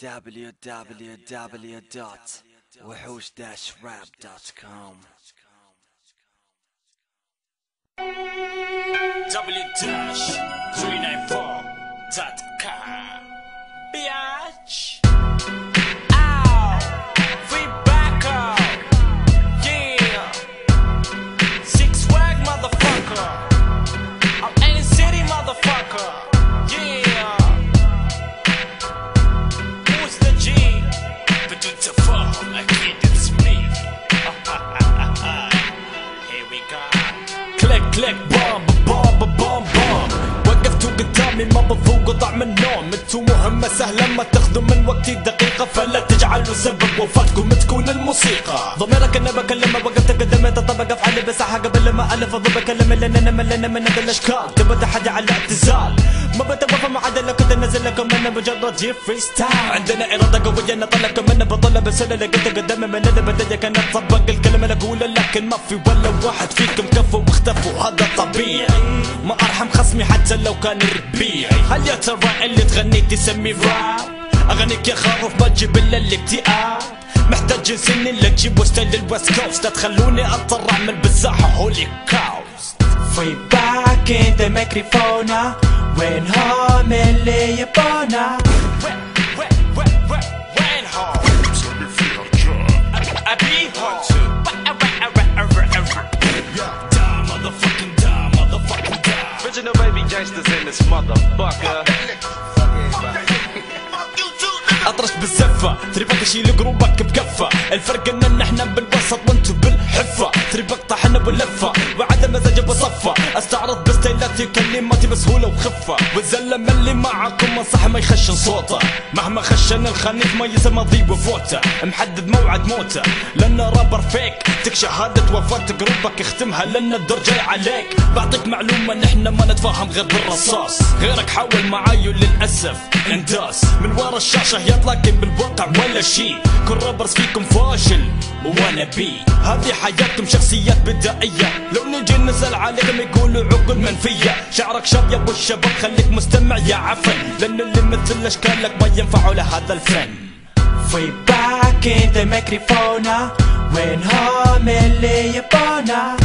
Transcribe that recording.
www.wuxush-rap.com w-394.com Biatch. Ow, we back up. Yeah, Six Swag motherfucker. I'm Alien City motherfucker. Yeah, who's the G? بدون تفاهم أكيد it's me. Here we go. Click click bomb bomb bomb bomb. وقفتوا قدامي ما بفوق وطعم النوم. انتو مهمة سهلة ما تاخذوا من وقتي دقيقة، فلا تجعلوا سبب وفاتكم تكون الموسيقى. ضميرك انا بكلم وقفت قدمت طبق افعالي بساحة قبل ما الف اضل بكلم لان انا ملنا من هذا الاشكال. تبى تحدي على اعتزال ما بتوفى ما عدا لو كنت انزل لكم انا مجرد جيب فري ستايل. عندنا اراده قويه نطلقكم انا بطلع بس انا لقيت قدامي من البدايه كان اطبق الكلمه اللي اقولها، لكن ما في ولا واحد فيكم كفوا واختفوا. هذا طبيعي ما ارحم خصمي حتى لو كان ربيعي. هل يا ترى اللي تغني تسمي راب؟ اغنيك يا خروف ما تجيب الا الاكتئاب. محتاج سنين لك جيبوا ستايل الويست كوست، لا تخلوني اضطر اعمل بالساحه هولي كاوست. في باك ان ذا ميكروفون وين هم اللي يبونا؟ وين هم؟ ابيهم Original baby gangsters in this motherfucker. اطرش بالزفة تريبك اشيل قروبك بكفة. الفرق ان احنا بالوسط وانتو بالحفة. تريبك طحنا باللفة وعدم مزاج بصفة. استعرض بستايلاتي كلماتي بسهولة وخفة. والزلم اللي معاكم انصح ما يخشن صوته. مهما خشن الخنيف ما يسمى ضيب وفوته. محدد موعد موته لان رابر فيك. تك شهادة وفاة قروبك اختمها لان الدور جاي عليك. بعطيك معلومة نحنا ما نتفاهم غير بالرصاص. غيرك حاول معاي وللأسف انداس. من ورا الشاشة يطلع لكن بالواقع ولا شي. كل رابرز فيكم فاشل وانا بي. هذه حياتكم شخصيات بدائية. لو نجي نسأل عليكم يقولوا عقول منفية. شعرك شاب يا ابو الشباب خليك مستمع يا عفن، لان اللي مثل اشكالك ما ينفعوا لهذا الفن. في باك ان ذا ميكروفون وين هم اللي يبونا؟